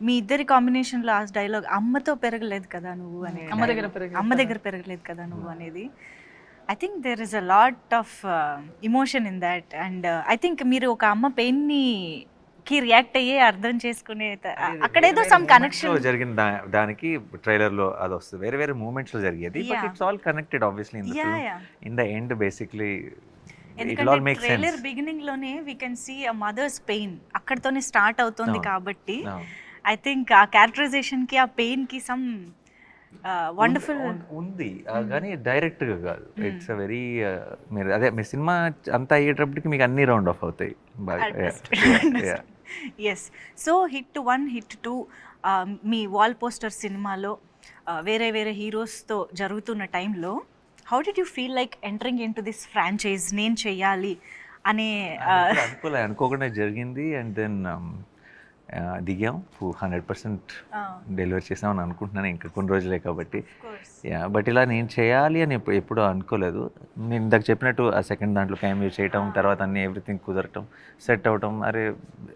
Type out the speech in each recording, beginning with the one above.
మీ ఇద్దరి కాంబినేషన్లో ఆ డైలాగ్ అమ్మతో పెరగలేదు కదా నువ్వు అనే అమ్మ దగ్గర పెరగలేదు కదా నువ్వు అనేది I think there is a lot of emotion in that and I think మీరు ఒక అమ్మ పెయిన్ని కి రియాక్ట్ అయ్యే అర్థం చేసుకునే అక్కడేదో సమ్ కనెక్షన్ జరిగిన దానికి ట్రైలర్ లో అది వస్తుంది, వేరే వేరే మూమెంట్స్ లో జరిగేది, but it's all connected obviously in the end basically ఎందుకంటే ట్రైలర్ బిగినింగ్ లోనే we can see a mother's pain అక్కడతోనే స్టార్ట్ అవుతుంది కాబట్టి ఐ థింక్ ఆ క్యారెక్టరైజేషన్ కి ఆ పెయిన్ కి సమ్ వండర్ఫుల్ ఉంది కానీ డైరెక్ట్ గా కాదు. ఇట్స్ అ వెరీ మీరు అదే మీ సినిమా అంతా అయ్యేటప్పటికి మీకు అన్ని రౌండ్ ఆఫ్ అవుతాయి బాగా. ఎస్, సో హిట్ 1 హిట్ 2 మీ వాల్ పోస్టర్ సినిమాలో వేరే వేరే హీరోస్తో జరుగుతున్న టైంలో how did you feel like entering in to this franchise నేను చెయ్యాలి అనే అనుకోకుండా జరిగింది. అండ్ దెన్ దిగాం 100% డెలివరీ చేసామని అనుకుంటున్నాను, ఇంకా కొన్ని రోజులే కాబట్టి. బట్ ఇలా నేను చేయాలి అని ఎప్పుడూ అనుకోలేదు. నేను ఇందాక చెప్పినట్టు ఆ సెకండ్ దాంట్లో క్యామియో చేయటం, తర్వాత అన్నీ ఎవ్రీథింగ్ కుదరటం, సెట్ అవటం, అరే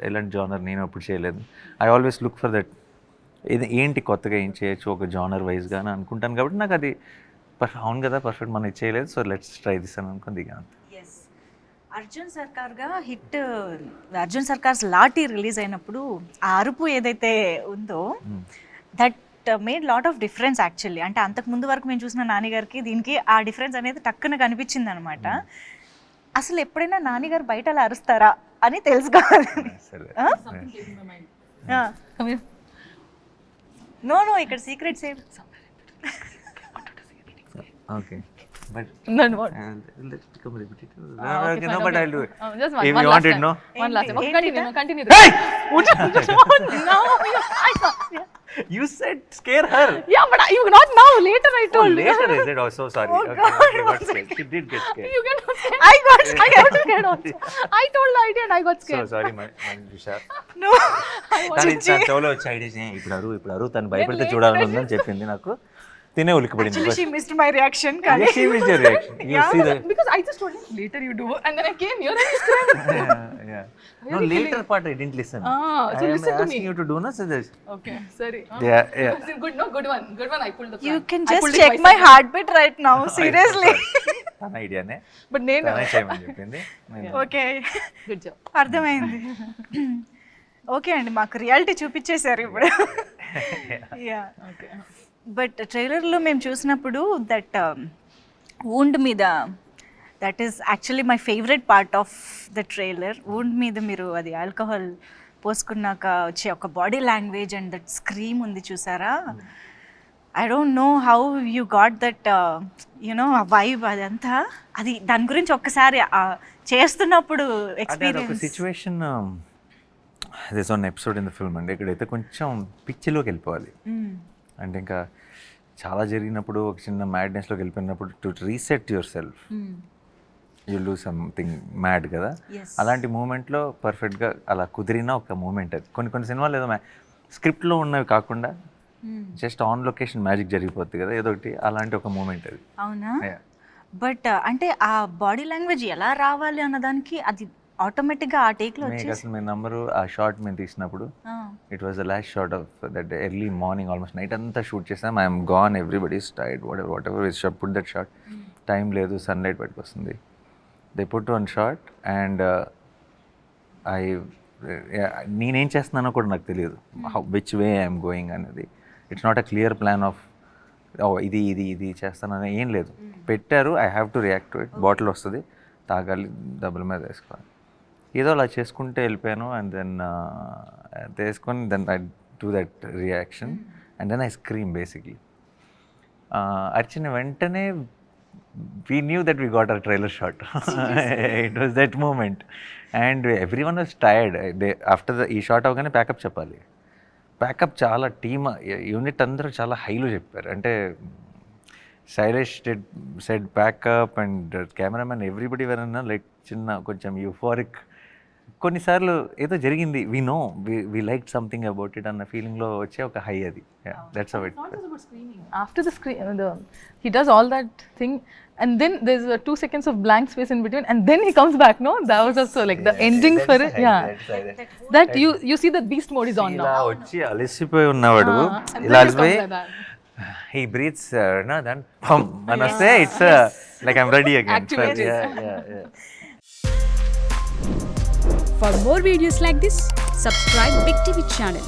ఎలాంటి జానర్ నేను అప్పుడు చేయలేదు. I always look for that, ఇది ఏంటి కొత్తగా ఏం చేయొచ్చు ఒక జానర్ వైజ్గా అని అనుకుంటాను. కాబట్టి నాకు అది అవును కదా పర్ఫెక్ట్ మనం చేయలేదు, సో లెట్స్ ట్రై దిస్ అని అనుకుని దిగాను. అర్జున్ సర్కార్గా హిట్ అర్జున్ సర్కార్స్ లాఠీ రిలీజ్ అయినప్పుడు ఆ అరుపు ఏదైతే ఉందో that made lot of difference actually. అంటే అంతకు ముందు వరకు మేము చూసిన నానిగారికి దీనికి ఆ డిఫరెన్స్ అనేది టక్కున కనిపించింది అనమాట. అసలు ఎప్పుడైనా నానిగారు బయట అలా అరుస్తారా అని తెలుసుకోవాలి. నో నో ఇక్కడ secret save. Okay. But then what? Let's become repetitive. Okay, No, fine, but okay. I'll do it. Just If one you last want it, time. no? One last time. Okay, Hey! continue. Hey! No, I can't. You said scare her. Yeah, but you not now. Later I Oh, told. later is it? Oh, so sorry. Oh, Okay, God, okay, got scared. She did get scared. You get scared. I got I got scared also. I told the idea and I got So scared. sorry, my Vishal. No తను చెవులో వచ్చి idea చేయ ఇప్పుడు అరువు తను భయపడితే చూడాలని ఉందని చెప్పింది నాకు. తినే ఉలికిపడింది. Actually, she missed my reaction. Kani. She missed your reaction. You see the Because I just told him later you do, and then I came here and you screamed. yeah. No, later part I didn't listen. So I am listen to asking me. you to do, no? So this. Okay, sorry. Yeah. Good, no, good one. I pulled the plan. You can I just pulled it check myself. my heartbeat right now. Seriously. తన ఐడియానే But నేను. తనే చేయమని చెప్పింది. Okay, Good job. అర్థమైంది. Okay అండి, మాకు reality చూపించేశారు ఇప్పుడు. Yeah, Okay. But ట్రైలర్లో మేము చూసినప్పుడు దట్ వూండ్ మీద that is actually my favourite part of the trailer. Wound మీద మీరు అది ఆల్కహాల్ పోసుకున్నాక వచ్చే ఒక body language and that scream ఉంది చూసారా. I don't know how you got that you know uh vibe అదంతా. అది దాని గురించి ఒక్కసారి చేస్తున్నప్పుడు ఒక experience. Situation this one episode in the film అండి. ఇక్కడైతే కొంచెం పిచ్చిలోకి వెళ్ళిపోవాలి. అంటే ఇంకా చాలా జరిగినప్పుడు ఒక చిన్న మ్యాడ్నెస్లోకి వెళ్ళిపోయినప్పుడు to reset your self you do something mad కదా. అలాంటి మూమెంట్లో పర్ఫెక్ట్గా అలా కుదిరిన ఒక మూమెంట్ అది. కొన్ని సినిమాలు ఏదో స్క్రిప్ట్లో ఉన్నవి కాకుండా జస్ట్ ఆన్ లొకేషన్ మ్యాజిక్ జరిగిపోతుంది కదా ఏదో ఒకటి, అలాంటి ఒక మూమెంట్ అది. అవునా? బట్ అంటే ఆ బాడీ లాంగ్వేజ్ ఎలా రావాలి అన్నదానికి అది ఆటోమేటిక్గా ఆ టేక్లో మీకు అసలు మీ నంబరు ఆ షార్ట్ మేము తీసినప్పుడు it was the last short of that early morning, almost night అంతా షూట్ చేసాం. I'm gone, everybody is tired, what ever is shot, put that short. Time లేదు, సన్లైట్ బయటకు వస్తుంది. They put one short and నేనేం చేస్తున్నానో కూడా నాకు తెలియదు, విచ్ వే ఐఎమ్ గోయింగ్ అనేది. It's not a clear plan of ఇది ఇది ఇది చేస్తానని ఏం లేదు. పెట్టారు, I have to react to it. Bottle వస్తుంది, తాగాలి, డబ్బుల మీద వేసుకోవాలి, ఏదో అలా చేసుకుంటే వెళ్ళిపోయాను. అండ్ దెన్ వేసుకొని then I do that reaction and then I scream basically. అర్చిన వెంటనే we knew that we got our trailer shot. It was that moment and everyone was tired. After ఈ షాట్ అవగానే ప్యాకప్ చెప్పాలి. Pack up చాలా team unit అందరూ చాలా హైలో చెప్పారు. అంటే Shailesh said pack up and cameraman everybody వరన్నా లైక్ చిన్న కొంచెం యూఫోరిక్ కొన్నిసార్లు ఏదో జరిగింది we know we like something about it అన్న ఫీలింగ్లో వచ్చే ఒక హై అది. That's how it. After the screen, he does all that thing, and then there's 2 seconds of blank space in between, and then he comes back. No, that was also like the ending for it. Yeah, that you see that beast mode is on ఇలా now. వచ్చి అలసిపోయి ఉన్నవాడు And ఇలా then he comes అలసిపోయి like that. He breathes నా దన్ పమ్ అని వస్తే it's like I'm ready again. Activated. For more videos like this, subscribe Big TV channel.